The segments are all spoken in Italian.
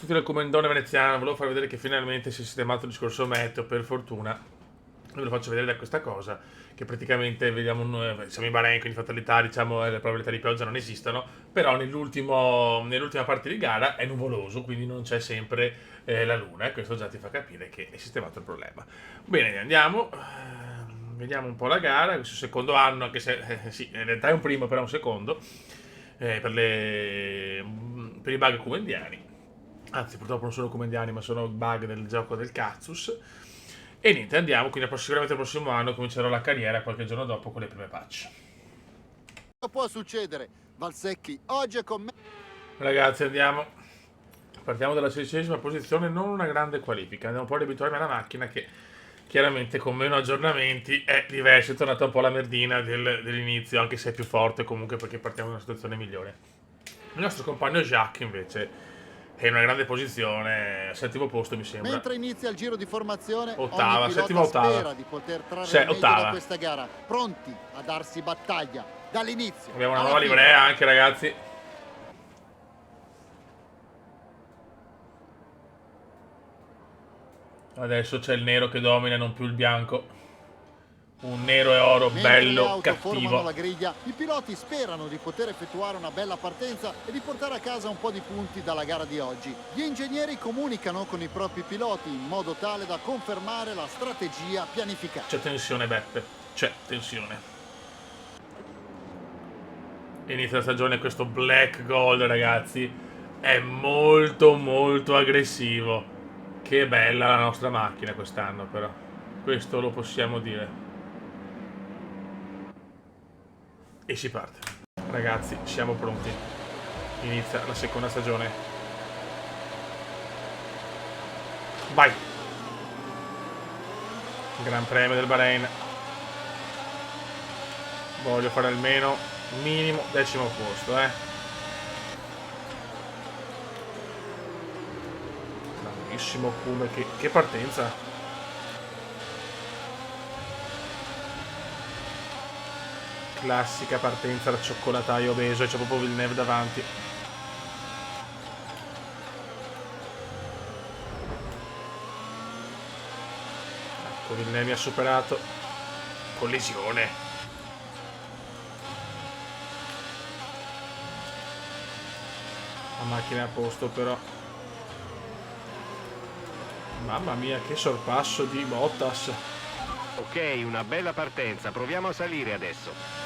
tutti nel comendone veneziano, volevo farvi vedere che finalmente si è sistemato il discorso meteo, per fortuna. Ve lo faccio vedere da questa cosa, che praticamente vediamo, siamo in Bahrain, quindi fatalità, diciamo, le probabilità di pioggia non esistono, però nell'ultima parte di gara è nuvoloso, quindi non c'è sempre la luna, e questo già ti fa capire che è sistemato il problema. Bene, andiamo, vediamo un po' la gara, questo secondo anno, anche se sì, in realtà è un primo, però è un secondo, per i bug comendiani. Anzi, purtroppo non sono comendiani, ma sono bug del gioco del Cazzus. E niente, andiamo, quindi sicuramente il prossimo anno comincerò la carriera qualche giorno dopo con le prime patch. Può succedere. Valsecchi, oggi è con me. Ragazzi, andiamo. Partiamo dalla 16ª posizione, non una grande qualifica. Andiamo un po' ad abituarmi alla macchina che chiaramente con meno aggiornamenti è diversa, è tornata un po' la merdina dell'inizio, anche se è più forte comunque perché partiamo da una situazione migliore. Il nostro compagno Jacques invece è in una grande posizione, al settimo posto mi sembra. Mentre inizia il giro di formazione, ogni Ottava, settima pilota ottava. spera di poter trarre il meglio da Ottava. questa gara, pronti a darsi battaglia dall'inizio. Abbiamo una alla nuova fine. livrea anche, ragazzi. Adesso c'è il nero che domina, non più il bianco. Un nero e oro Mentre le bello, auto formano la cattivo. griglia, i piloti sperano di poter effettuare una bella partenza e di portare a casa un po' di punti dalla gara di oggi. Gli ingegneri comunicano con i propri piloti in modo tale da confermare la strategia pianificata. C'è tensione, Beppe. C'è tensione. Inizia la stagione questo Black Gold, ragazzi. È molto molto aggressivo. Che bella la nostra macchina quest'anno, però. Questo lo possiamo dire. E si parte. Ragazzi, siamo pronti. Inizia la seconda stagione. Vai! Gran premio del Bahrain. Voglio fare almeno minimo 10° posto, Grandissimo Kume, che partenza. Classica partenza da cioccolataio obeso e c'è proprio Villeneuve davanti. Ecco, Villeneuve mi ha superato. Collisione. La macchina è a posto però. Mamma mia, che sorpasso di Bottas. Ok, una bella partenza, proviamo a salire adesso.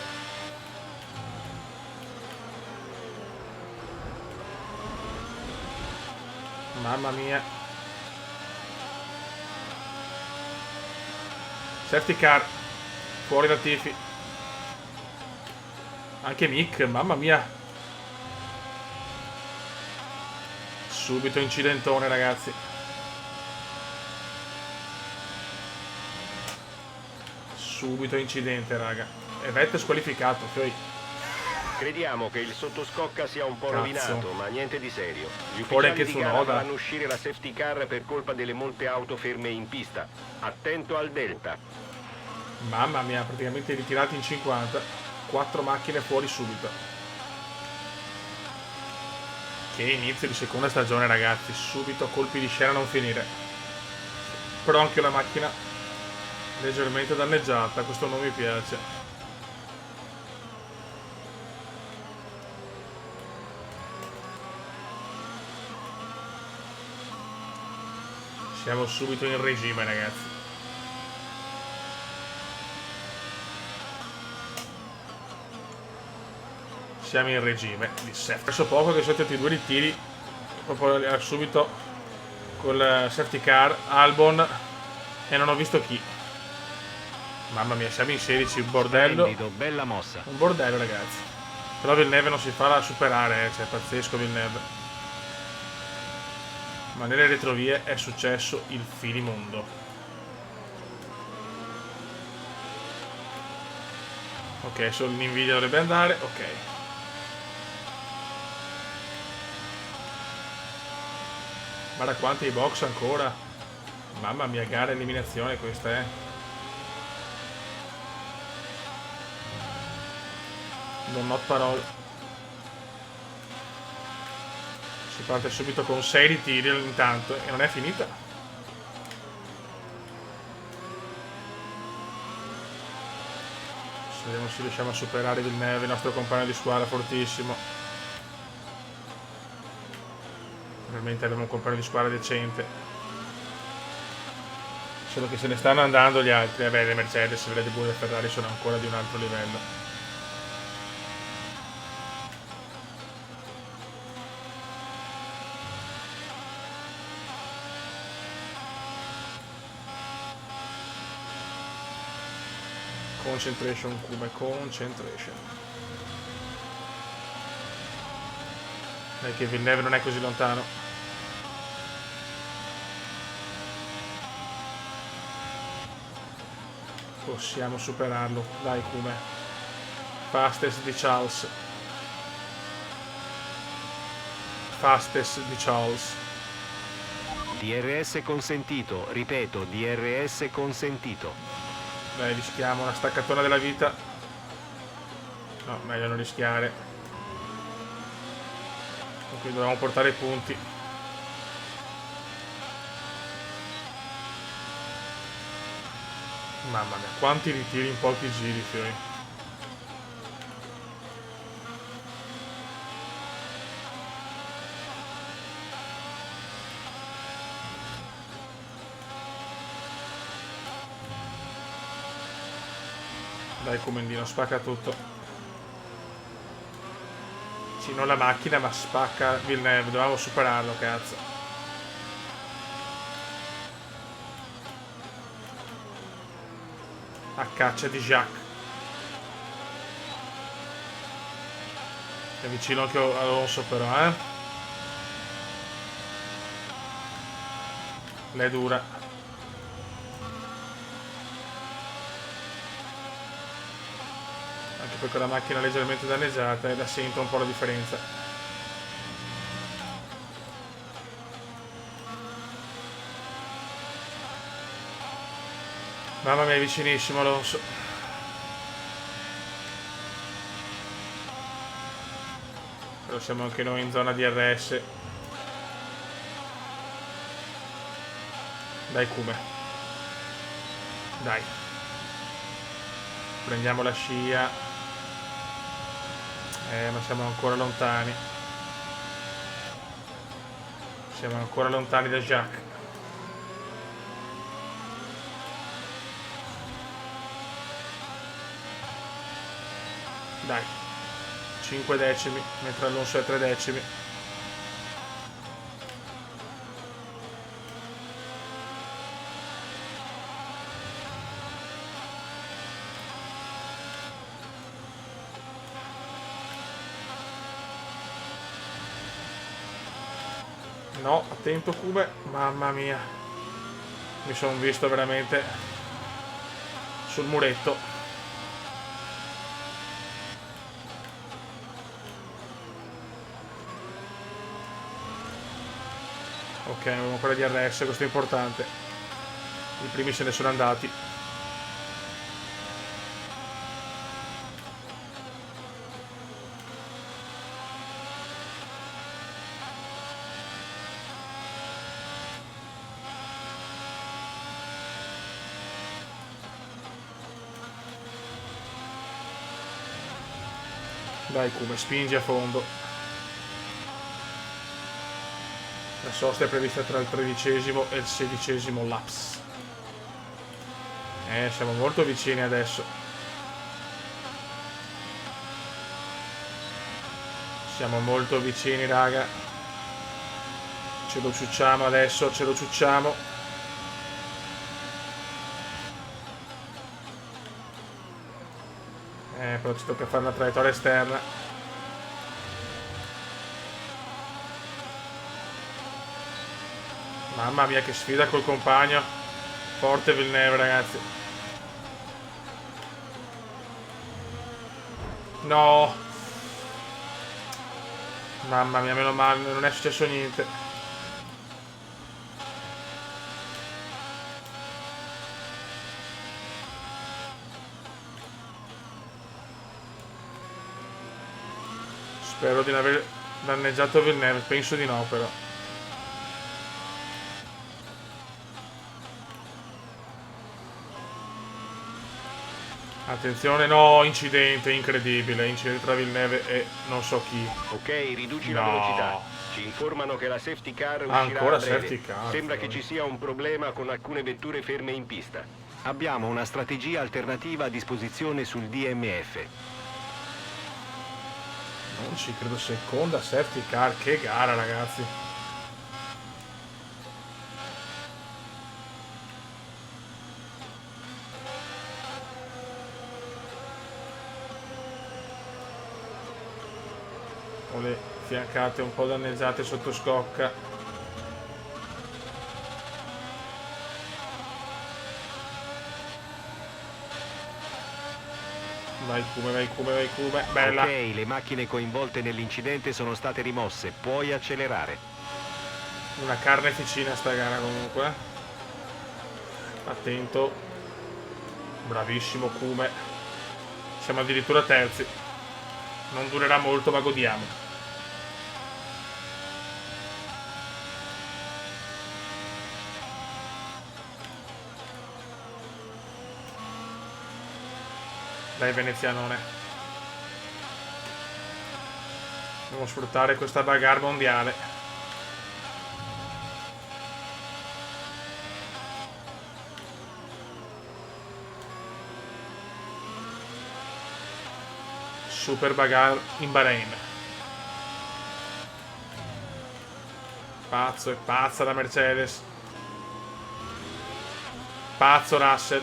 Mamma mia. Safety car. Fuori da Tifi. Anche Mick, mamma mia. Subito incidentone, ragazzi. Subito incidente, raga. E Vettel squalificato, poi. Crediamo che il sottoscocca sia un po' Cazzo. rovinato, ma niente di serio. Gli Fuori ufficiali anche di gara Tsunoda. faranno uscire la safety car per colpa delle molte auto ferme in pista. Attento al delta. Mamma mia, praticamente ritirati in 50. 4 macchine fuori subito. Che inizio di seconda stagione, ragazzi. Subito colpi di scena a non finire. Però anche la macchina leggermente danneggiata. Questo non mi piace. Siamo subito in regime, ragazzi. Siamo in regime di safety. Adesso poco che sono stati 2 ritiri. Proprio subito col safety car Albon. E non ho visto chi. Mamma mia, siamo in 16, un bordello. Splendido, bella mossa. Un bordello, ragazzi. Però Villeneuve non si fa superare, cioè pazzesco Villeneuve. Ma nelle retrovie è successo il finimondo. Ok, solo in Nvidia dovrebbe andare, ok. Guarda quanti box ancora. Mamma mia, gara eliminazione questa, Non ho parole. Si parte subito con 6 di tiri intanto e non è finita. Vediamo se riusciamo a superare Villeneuve, il nostro compagno di squadra fortissimo. Realmente abbiamo un compagno di squadra decente. Solo che se ne stanno andando gli altri. Beh, le Mercedes, le Red Bull e le Ferrari sono ancora di un altro livello. Concentration, come concentration. Dai che Villeneuve non è così lontano. Possiamo superarlo. Dai come. Fastest di Charles. Fastest di Charles. DRS consentito, ripeto, DRS consentito. Dai, rischiamo una staccatona della vita. No, meglio non rischiare. Qui dobbiamo portare i punti. Mamma mia, quanti ritiri in pochi giri, fioi. Dai comandino, spacca tutto. Sì, non la macchina, ma spacca Villeneuve. Dovevamo superarlo, cazzo. A caccia di Jacques. È vicino anche Alonso però, eh. L'è dura. Anche perché la macchina è leggermente danneggiata e la sento un po' la differenza. Mamma mia, è vicinissimo Alonso. Però siamo anche noi in zona DRS. Dai Kume. Dai. Prendiamo la scia. Ma siamo ancora lontani. Siamo ancora lontani da Jacques. Dai. 5 decimi, mentre Alonso è 3 decimi. No, attento Cube, mamma mia. Mi sono visto veramente sul muretto. Ok, abbiamo ancora DRS, questo è importante. I primi se ne sono andati. Dai Come, spingi a fondo. La sosta è prevista tra il 13° e il 16° laps. Siamo molto vicini adesso. Siamo molto vicini, raga. Ce lo ciucciamo adesso, ce lo ciucciamo. Però ci tocca fare una traiettoria esterna. Mamma mia che sfida col compagno. Forte Villeneuve, ragazzi. No. Mamma mia, meno male, non è successo niente. Spero di Danneggiato Villeneuve? Penso di no, però. Attenzione, no, incidente incredibile, incidente tra Villeneuve e non so chi. Ok, riduci la No. velocità. Ci informano che la safety car uscirà Ancora a breve. safety car, Sembra che signori. ci sia un problema con alcune vetture ferme in pista. Abbiamo una strategia alternativa a disposizione sul DMF. Non ci credo, seconda safety car, che gara ragazzi. Ho le fiancate un po' danneggiate sotto scocca. Vai Come, vai Come, vai Come. Bella. Ok, le macchine coinvolte nell'incidente sono state rimosse. Puoi accelerare. Una carneficina sta gara comunque. Attento. Bravissimo Come. Siamo addirittura terzi. Non durerà molto, ma godiamo. Dai venezianone. Dobbiamo sfruttare questa bagarre mondiale. Super bagarre in Bahrain. Pazzo e pazza la Mercedes. Pazzo Russell.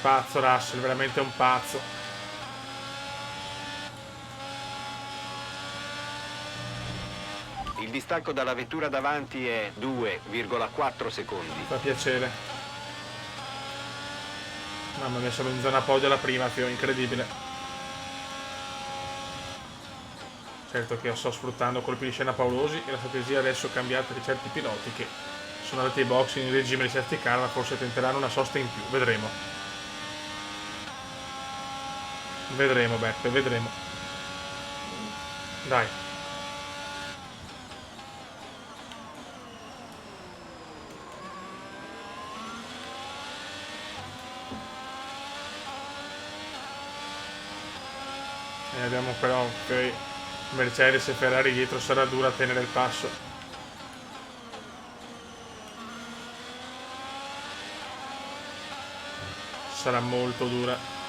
Pazzo Russell, veramente un pazzo. Il distacco dalla vettura davanti è 2,4 secondi. Fa piacere. Mamma mia, siamo in zona podio alla prima, Fio, incredibile. Certo che sto sfruttando colpi di scena paurosi e la strategia adesso cambiata di certi piloti che sono andati ai box in regime di safety car, ma forse tenteranno una sosta in più. Vedremo. Vedremo, Beppe, vedremo. Dai. E abbiamo però che Mercedes e Ferrari dietro, sarà dura a tenere il passo. Sarà molto dura.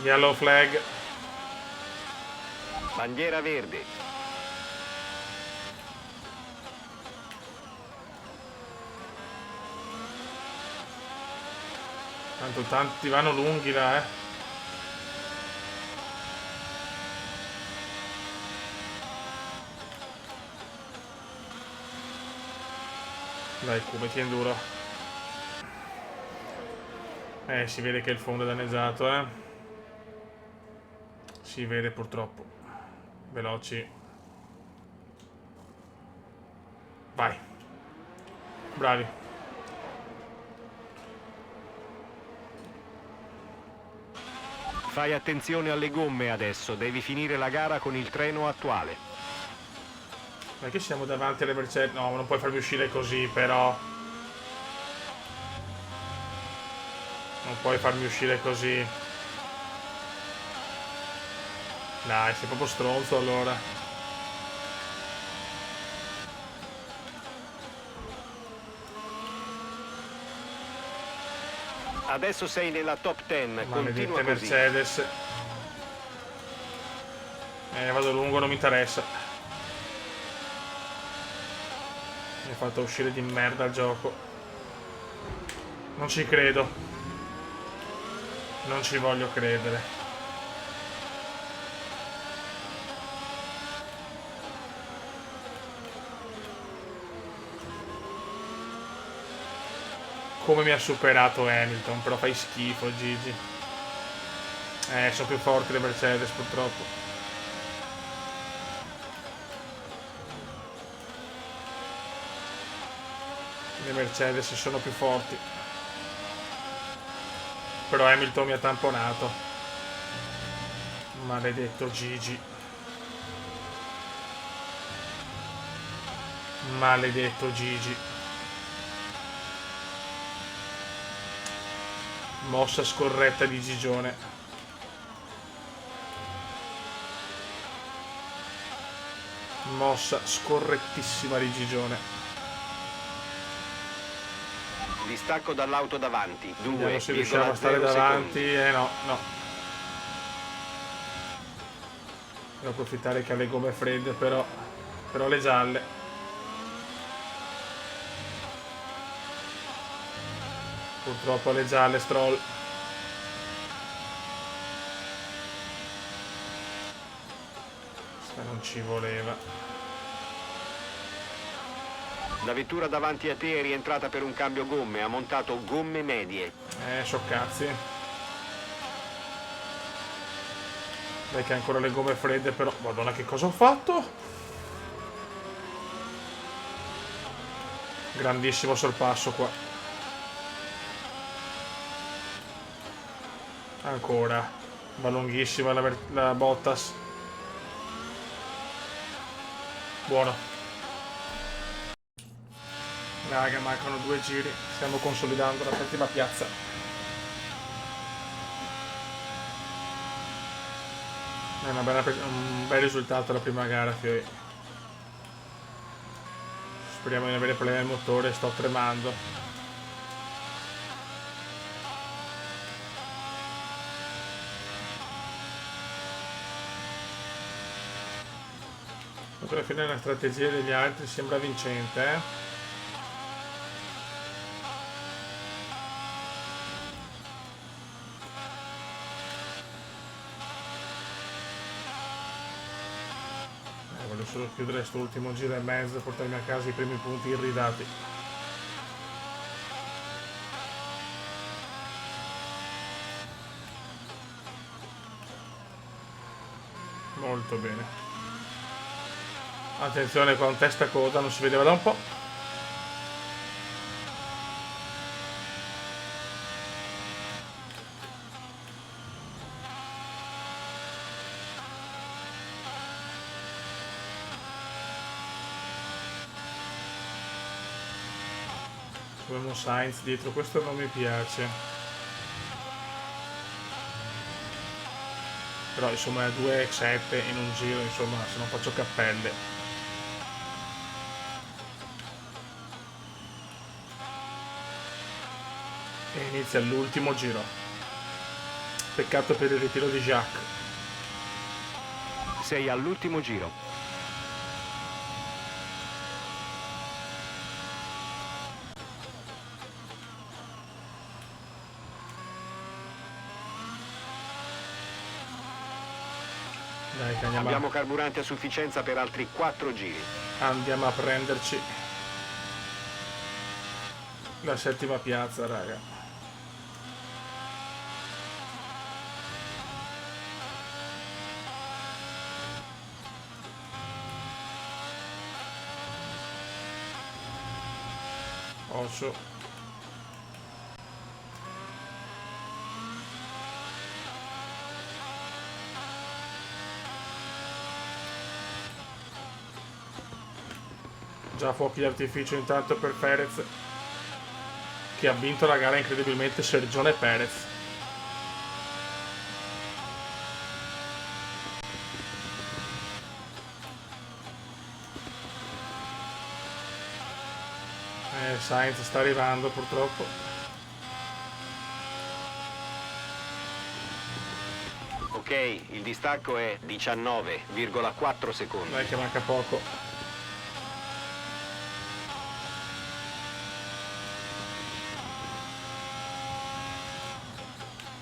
Yellow flag. Bandiera verde. Tanto tanti vanno lunghi là, Dai, come ti enduro. Si vede che il fondo è danneggiato, Si vede purtroppo. Veloci. Vai. Bravi. Fai attenzione alle gomme adesso, devi finire la gara con il treno attuale. Non è che siamo davanti alle Mercedes. No, non puoi farmi uscire così, però. Non puoi farmi uscire così. Dai, sei proprio stronzo allora. Adesso sei nella top 10, continua Maledette così. Mercedes. Vado lungo, non mi interessa. Mi ha fatto uscire di merda il gioco. Non ci credo. Non ci voglio credere. Come mi ha superato Hamilton, però fai schifo, Gigi. Sono più forti le Mercedes, purtroppo. Le Mercedes sono più forti. Però Hamilton mi ha tamponato. Maledetto Gigi. Maledetto Gigi. Mossa scorretta di Gigione. Mossa scorrettissima di Gigione. Distacco dall'auto davanti. Vediamo se riusciamo a stare davanti. No. Devo approfittare che ha le gomme fredde, però le gialle. Purtroppo le gialle, Stroll. Non ci voleva. La vettura davanti a te è rientrata per un cambio gomme, ha montato gomme medie. Sciocchezzi. Dai che ha ancora le gomme fredde, però. Madonna, che cosa ho fatto? Grandissimo sorpasso qua. Ancora. Va lunghissima la Bottas. Buono. Raga, mancano 2 giri. Stiamo consolidando la settima piazza. È un bel risultato la prima gara, Fiori. Speriamo di non avere problemi al motore, sto tremando. Alla fine la strategia degli altri sembra vincente, voglio solo chiudere questo ultimo giro e mezzo e portarmi a casa i primi punti irridati. Molto bene. Attenzione con testa coda, non si vedeva da un po'. Abbiamo Sainz dietro, questo non mi piace. Però insomma è 2,7 in un giro, insomma, se non faccio cappelle. E inizia l'ultimo giro. Peccato per il ritiro di Jacques. Sei all'ultimo giro. Dai, che abbiamo carburante a sufficienza per altri 4 giri. Andiamo a prenderci la settima piazza, raga. Osso. Già fuochi di artificio intanto per Perez, che ha vinto la gara incredibilmente. Sergione Perez. Sainz sta arrivando purtroppo. Ok, il distacco è 19,4 secondi. Dai che manca poco.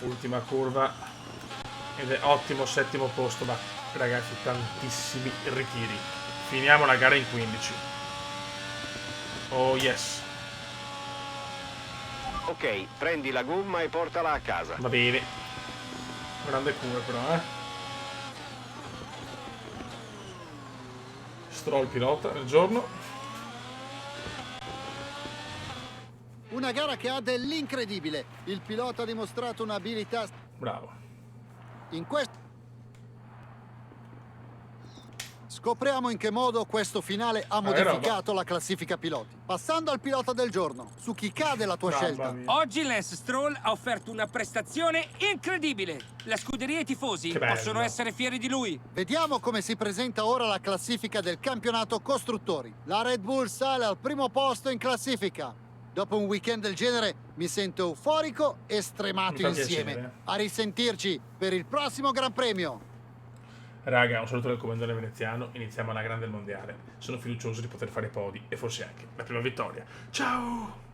Ultima curva ed è ottimo settimo posto, ma ragazzi tantissimi ritiri. Finiamo la gara in 15. Oh yes. Ok, prendi la gomma e portala a casa. Va bene. Grande cura però, Stroll pilota nel giorno. Una gara che ha dell'incredibile. Il pilota ha dimostrato un'abilità Bravo. in questo. Scopriamo in che modo questo finale ha modificato la classifica piloti. Passando al pilota del giorno, su chi cade la tua Mamma scelta? mia. Oggi Lance Stroll ha offerto una prestazione incredibile. La scuderia e i tifosi Che bello. possono essere fieri di lui. Vediamo come si presenta ora la classifica del campionato costruttori. La Red Bull sale al primo posto in classifica. Dopo un weekend del genere mi sento euforico e stremato Mi fa insieme. piacere. A risentirci per il prossimo Gran Premio. Raga, un saluto dal commendatore veneziano. Iniziamo la grande mondiale. Sono fiducioso di poter fare podi e forse anche la prima vittoria. Ciao!